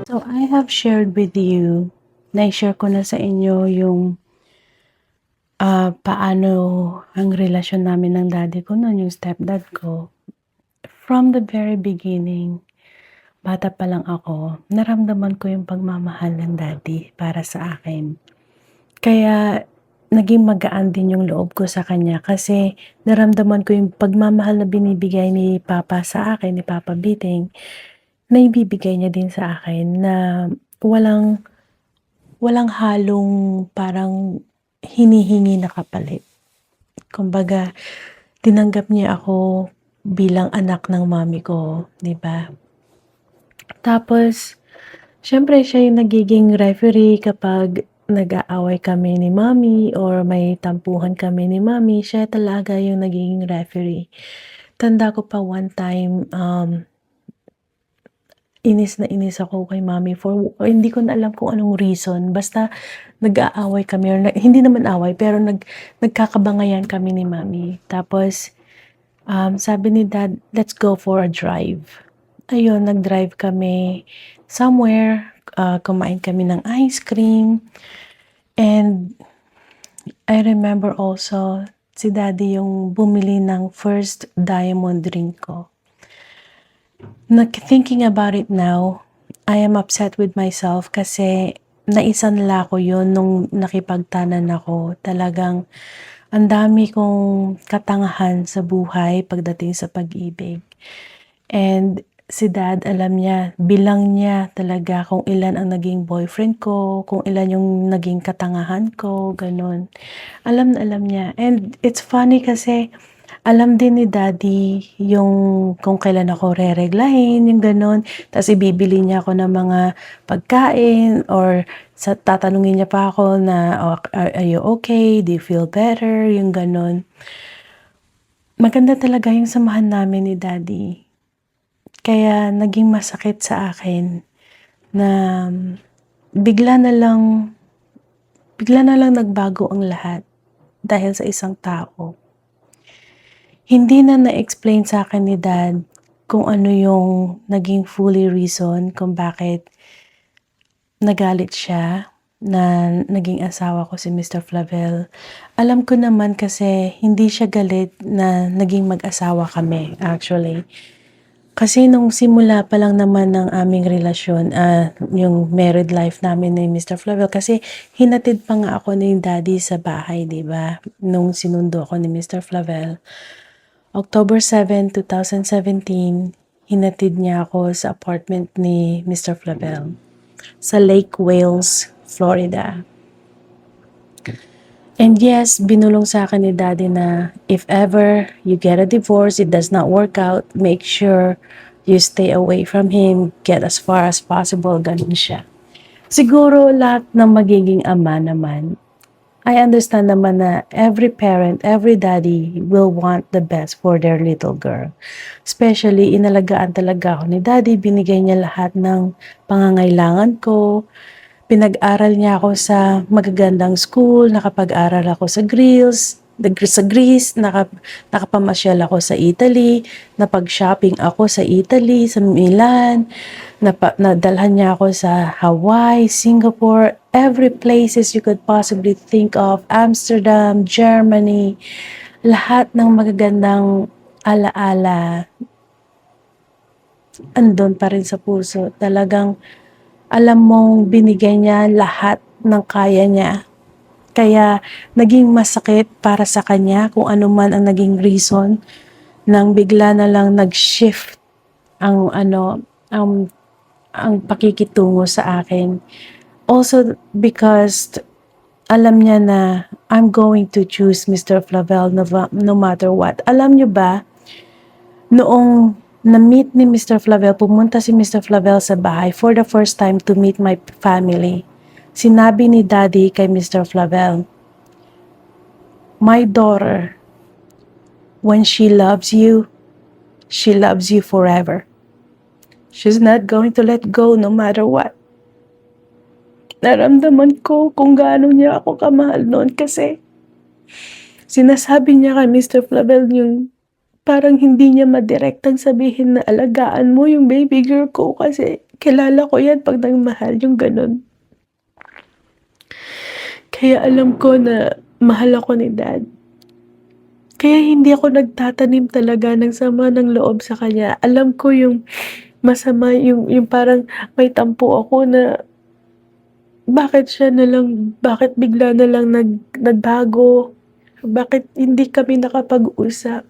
So, I have shared with you, na-share ko na sa inyo yung paano ang relasyon namin ng daddy ko noon, yung stepdad ko. From the very beginning, bata pa lang ako, naramdaman ko yung pagmamahal ng daddy para sa akin. Kaya naging magaan din yung loob ko sa kanya kasi naramdaman ko yung pagmamahal na binibigay ni Papa sa akin, ni Papa Biting, na ibibigay niya din sa akin na walang walang halong parang hinihingi na kapalit. Kumbaga, tinanggap niya ako bilang anak ng mommy ko, 'di ba? Tapos, siyempre siya yung nagiging referee kapag nag-aaway kami ni mommy or may tampuhan kami ni mommy, siya talaga yung nagiging referee. Tanda ko pa one time, inis na inis ako kay mommy for hindi ko na alam kung anong reason, basta nag-aaway kami or hindi naman away pero nagkakabangayan kami ni mommy. Tapos, sabi ni dad, "Let's go for a drive." Ayun, nag-drive kami somewhere, kumain kami ng ice cream, and I remember also si daddy yung bumili ng first diamond ring ko. Thinking about it now, I am upset with myself kasi naisanla ko yun nung nakipagtanan ako. Talagang ang dami kong katangahan sa buhay pagdating sa pag-ibig. And si dad, alam niya, bilang niya talaga kung ilan ang naging boyfriend ko, kung ilan yung naging katangahan ko, ganun. Alam na alam niya. And it's funny kasi alam din ni daddy yung kung kailan ako rereglahin, yung gano'n. Tapos ibibili niya ako ng mga pagkain or tatanungin niya pa ako na, "Oh, are you okay? Do you feel better?" Yung gano'n. Maganda talaga yung samahan namin ni daddy. Kaya naging masakit sa akin na bigla na lang nagbago ang lahat dahil sa isang tao. Hindi na na-explain sa akin ni dad kung ano yung naging fully reason kung bakit nagalit siya na naging asawa ko si Mr. Flavel. Alam ko naman kasi hindi siya galit na naging mag-asawa kami actually. Kasi nung simula pa lang naman ng aming relasyon, yung married life namin ni Mr. Flavel, kasi hinatid pa nga ako ni daddy sa bahay, 'di ba? Nung sinundo ako ni Mr. Flavel. October 7, 2017, hinatid niya ako sa apartment ni Mr. Flavel sa Lake Wales, Florida. And yes, binulong sa akin ni daddy na if ever you get a divorce, it does not work out, make sure you stay away from him, get as far as possible, ganun siya. Siguro lahat ng magiging ama naman, I understand naman na every parent, every daddy will want the best for their little girl. Especially, inalagaan talaga ako ni daddy, binigay niya lahat ng pangangailangan ko. Pinag-aral niya ako sa magagandang school, nakapag-aral ako sa Greece, nakapamasyal ako sa Italy, napag-shopping ako sa Italy, sa Milan, nadalhan niya ako sa Hawaii, Singapore, every places you could possibly think of, Amsterdam, Germany, lahat ng magagandang alaala andun pa rin sa puso. Talagang alam mong binigay niya lahat ng kaya niya. Kaya naging masakit para sa kanya kung ano man ang naging reason nang bigla na lang nag-shift ang ang pakikitungo sa akin. Also because alam niya na I'm going to choose Mr. Flavel no matter what. Alam niyo ba, noong na-meet ni Mr. Flavel, pumunta si Mr. Flavel sa bahay for the first time to meet my family. Sinabi ni Daddy kay Mr. Flavel, "My daughter, when she loves you forever. She's not going to let go no matter what." Naramdaman ko kung gaano niya ako kamahal noon kasi sinasabi niya kay Mr. Flavel yung parang hindi niya madirektang sabihin na alagaan mo yung baby girl ko kasi kilala ko yan 'pag nagmahal yung gano'n. Kaya alam ko na mahal ako ni dad. Kaya hindi ako nagtatanim talaga ng sama ng loob sa kanya. Alam ko yung masama yung parang may tampo ako na bakit bigla na lang nagbago, bakit hindi kami nakapag-usap.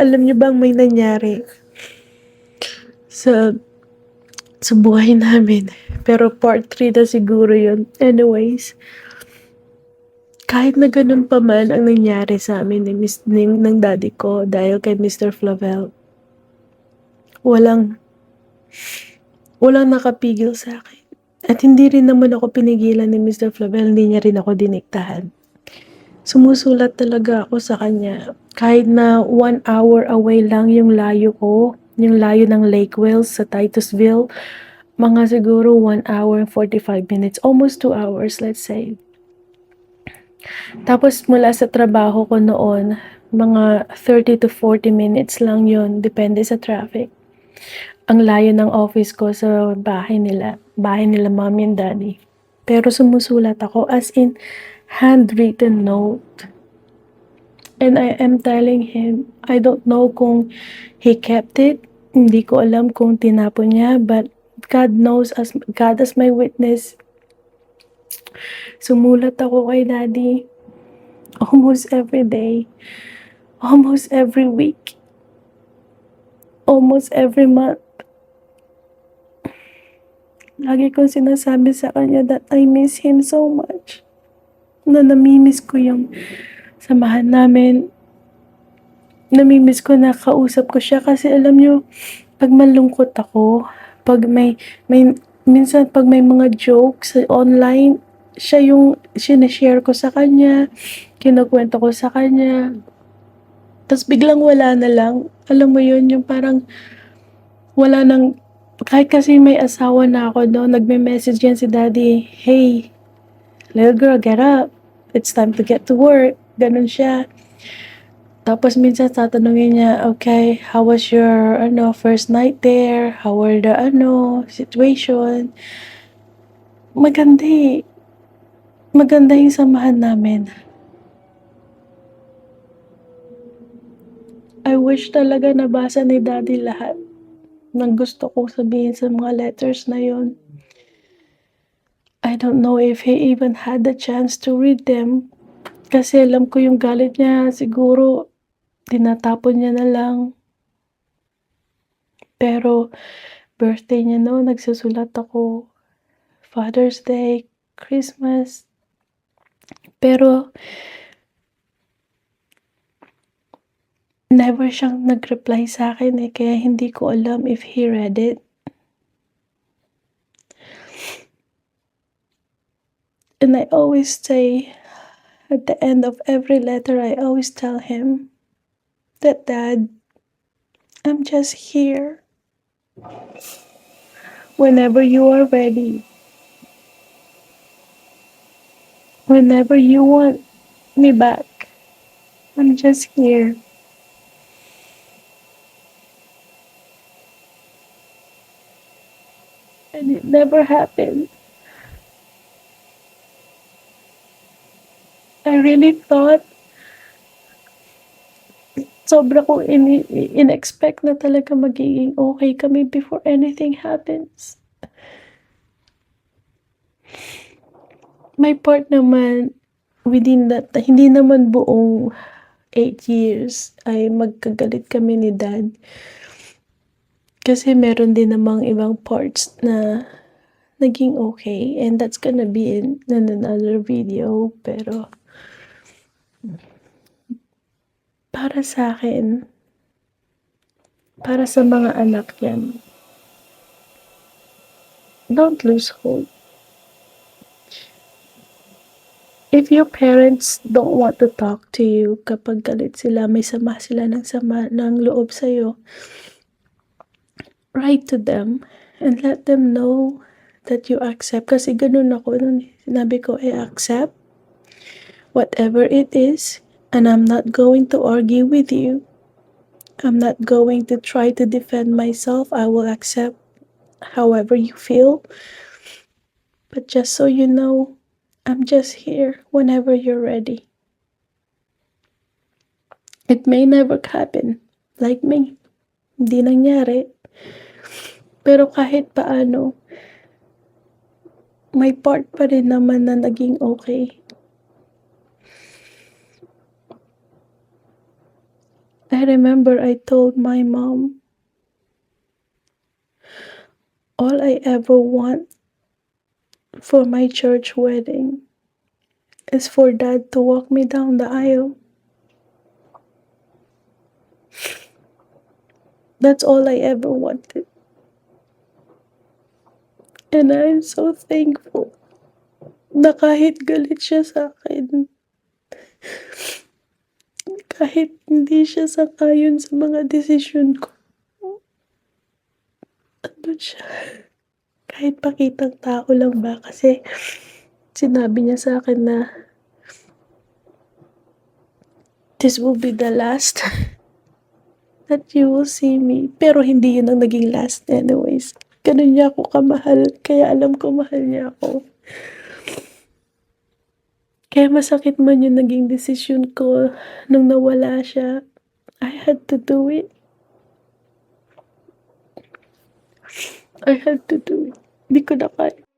Alam niyo bang may nangyari sa sa buhay namin, pero part 3 na siguro yun. Anyways, kahit na ganun pa man ang nangyari sa amin ng daddy ko dahil kay Mr. Flavel, walang walang nakapigil sa akin. At hindi rin naman ako pinigilan ni Mr. Flavel, hindi niya rin ako diniktahan. Sumusulat talaga ako sa kanya. Kahit na 1 hour away lang yung layo ko, yung layo ng Lake Wales sa Titusville, mga siguro 1 hour and 45 minutes, almost 2 hours, let's say. Tapos mula sa trabaho ko noon, mga 30 to 40 minutes lang yun, depende sa traffic. Ang layo ng office ko sa bahay nila mommy and daddy. Pero sumusulat ako as in handwritten note. And I am telling him, I don't know kung he kept it, hindi ko alam kung tinapon niya, but God knows, God as my witness, sumulat ako kay daddy almost every day, almost every week, almost every month. Lagi kong sinasabi sa kanya that I miss him so much. Na namimiss ko yung samahan namin. Namimiss ko na kausap ko siya kasi alam niyo, pag malungkot ako, minsan pag may mga jokes online, siya yung sinashare ko sa kanya, kinukwento ko sa kanya. Tapos biglang wala na lang. Alam mo yun, yung parang wala nang, kahit kasi may asawa na ako no, nagme-message yan si daddy, hey, little girl, get up. It's time to get to work. Ganun siya. Tapos minsan tatanungin niya, okay, how was your first night there? How were the situation? Maganda eh. Maganda yung samahan namin. I wish talaga nabasa ni daddy lahat ng gusto kong sabihin sa mga letters na yon. I don't know if he even had the chance to read them. Kasi alam ko yung galit niya, siguro tinatapon niya na lang. Pero birthday niya no, nagsusulat ako. Father's Day, Christmas. Pero never siyang nag-reply sa akin eh, kaya hindi ko alam if he read it. And I always say, at the end of every letter, I always tell him that, Dad, I'm just here. Whenever you are ready. Whenever you want me back, I'm just here. And it never happened. I really thought sobra kong in-expect na talaga magiging okay kami before anything happens. My part naman, within that, hindi naman buong 8 years ay magkagalit kami ni Dad. Kasi meron din namang ibang parts na naging okay, and that's gonna be in another video. Pero para sa akin, para sa mga anak yan, don't lose hope. If your parents don't want to talk to you kapag galit sila, may sama sila ng loob sa'yo, write to them and let them know that you accept. Kasi ganun ako nun. Sinabi ko, I accept whatever it is, and I'm not going to argue with you. I'm not going to try to defend myself. I will accept however you feel. But just so you know, I'm just here whenever you're ready. It may never happen. Like me. Hindi nangyari. Pero kahit paano, may part pa rin naman na naging okay. I remember I told my mom, all I ever want for my church wedding is for Dad to walk me down the aisle. That's all I ever wanted. And I'm so thankful na kahit galit siya sa akin, kahit hindi siya sangayon sa mga desisyon ko, andun siya. Kahit pakitang tao lang ba kasi sinabi niya sa akin na this will be the last that you will see me. Pero hindi yun ang naging last anyways. Ganun niya ako kamahal, kaya alam ko mahal niya ako. Kaya masakit man yung naging desisyon ko nung nawala siya, I had to do it. I had to do it. Hindi ko na kaya.